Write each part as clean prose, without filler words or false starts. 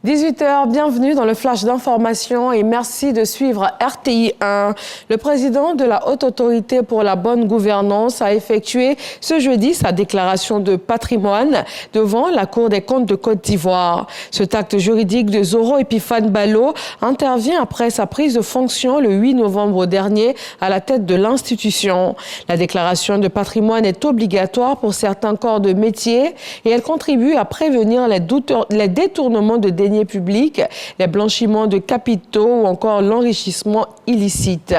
18h, bienvenue dans le flash d'information et merci de suivre RTI 1. Le président de la Haute Autorité pour la bonne gouvernance a effectué ce jeudi sa déclaration de patrimoine devant la Cour des comptes de Côte d'Ivoire. Cet acte juridique de Zoro Epiphane Ballo intervient après sa prise de fonction le 8 novembre dernier à la tête de l'institution. La déclaration de patrimoine est obligatoire pour certains corps de métier et elle contribue à prévenir les détournements de deniers publics, les blanchiments de capitaux ou encore l'enrichissement illicite.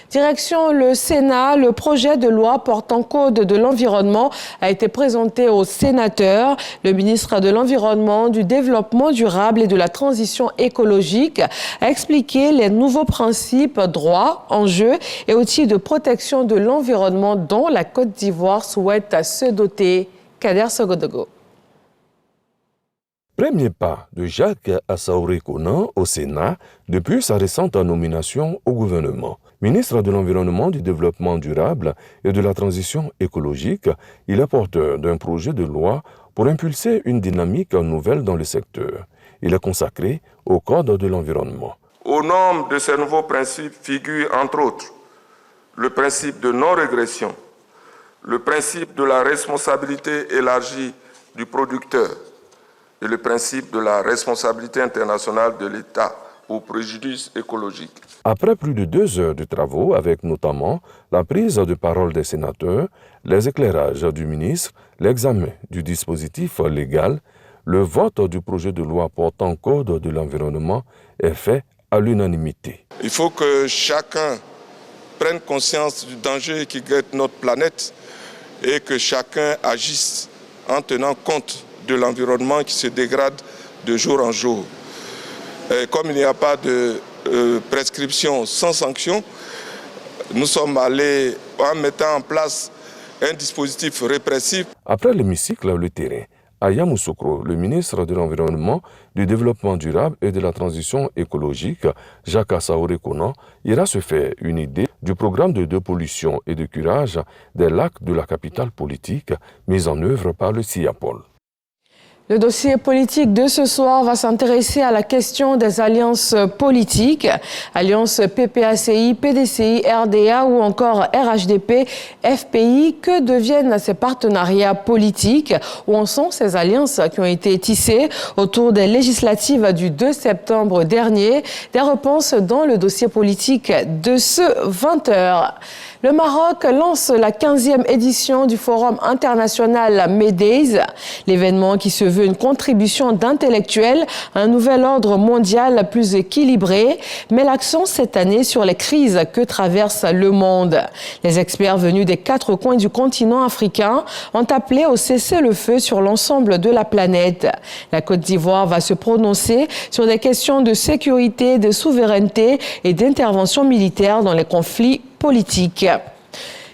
Direction le Sénat, le projet de loi portant code de l'environnement a été présenté aux sénateurs. Le ministre de l'Environnement, du Développement durable et de la Transition écologique a expliqué les nouveaux principes, droits, enjeux et outils de protection de l'environnement dont la Côte d'Ivoire souhaite se doter. Kader Sogodogo. Premier pas de Jacques Assaouré Konan au Sénat depuis sa récente nomination au gouvernement. Ministre de l'Environnement, du Développement durable et de la Transition écologique, il est porteur d'un projet de loi pour impulser une dynamique nouvelle dans le secteur. Il est consacré au Code de l'environnement. Au nom de ces nouveaux principes figure entre autres le principe de non-régression, le principe de la responsabilité élargie du producteur, et le principe de la responsabilité internationale de l'État au préjudice écologique. Après plus de 2 heures de travaux, avec notamment la prise de parole des sénateurs, les éclairages du ministre, l'examen du dispositif légal, le vote du projet de loi portant code de l'environnement est fait à l'unanimité. Il faut que chacun prenne conscience du danger qui guette notre planète et que chacun agisse en tenant compte de l'environnement qui se dégrade de jour en jour. Et comme il n'y a pas de prescription sans sanction, nous sommes allés en mettant en place un dispositif répressif. Après l'hémicycle, le terrain, à Yamoussoukro, le ministre de l'Environnement, du Développement durable et de la Transition écologique, Jacques Assaouré Konan, ira se faire une idée du programme de dépollution et de curage des lacs de la capitale politique mis en œuvre par le CIAPOL. Le dossier politique de ce soir va s'intéresser à la question des alliances politiques, alliances PPACI, PDCI, RDA ou encore RHDP, FPI. Que deviennent ces partenariats politiques? Où en sont ces alliances qui ont été tissées autour des législatives du 2 septembre dernier? Des réponses dans le dossier politique de ce 20h. Le Maroc lance la 15e édition du Forum international MEDES, l'événement qui se veut une contribution d'intellectuels à un nouvel ordre mondial plus équilibré, met l'accent cette année sur les crises que traverse le monde. Les experts venus des 4 coins du continent africain ont appelé au cessez-le-feu sur l'ensemble de la planète. La Côte d'Ivoire va se prononcer sur des questions de sécurité, de souveraineté et d'intervention militaire dans les conflits politiques.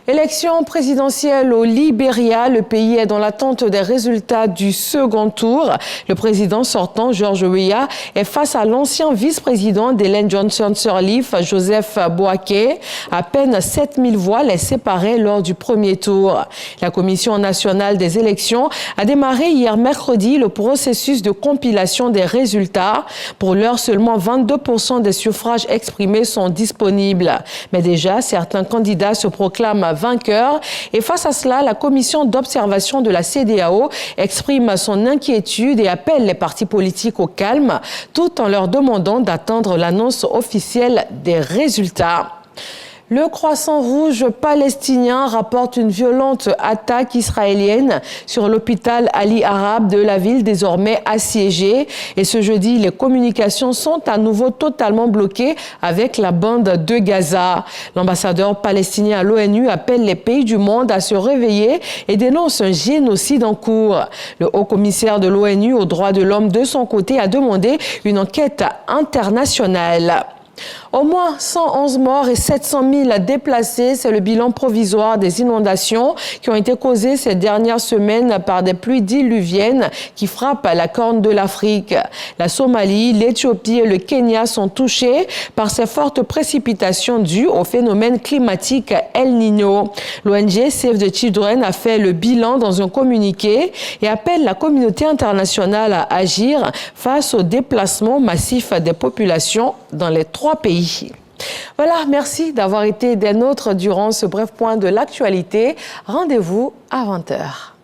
Élection présidentielle au Libéria, le pays est dans l'attente des résultats du second tour. Le président sortant, George Weah, est face à l'ancien vice-président d'Ellen Johnson Sirleaf, Joseph Boaké. À peine 7000 voix les séparaient lors du premier tour. La Commission nationale des élections a démarré hier mercredi le processus de compilation des résultats. Pour l'heure, seulement 22% des suffrages exprimés sont disponibles. Mais déjà, certains candidats se proclament vainqueur. Et face à cela, la commission d'observation de la CEDEAO exprime son inquiétude et appelle les partis politiques au calme, tout en leur demandant d'attendre l'annonce officielle des résultats. Le Croissant Rouge palestinien rapporte une violente attaque israélienne sur l'hôpital Ali Arab de la ville désormais assiégée. Et ce jeudi, les communications sont à nouveau totalement bloquées avec la bande de Gaza. L'ambassadeur palestinien à l'ONU appelle les pays du monde à se réveiller et dénonce un génocide en cours. Le haut-commissaire de l'ONU aux droits de l'homme, de son côté, a demandé une enquête internationale. Au moins 111 morts et 700 000 déplacés, c'est le bilan provisoire des inondations qui ont été causées ces dernières semaines par des pluies diluviennes qui frappent la Corne de l'Afrique. La Somalie, l'Éthiopie et le Kenya sont touchés par ces fortes précipitations dues au phénomène climatique El Niño. L'ONG Save the Children a fait le bilan dans un communiqué et appelle la communauté internationale à agir face au déplacement massif des populations dans les 3 pays. Voilà, merci d'avoir été des nôtres durant ce bref point de l'actualité. Rendez-vous à 20h.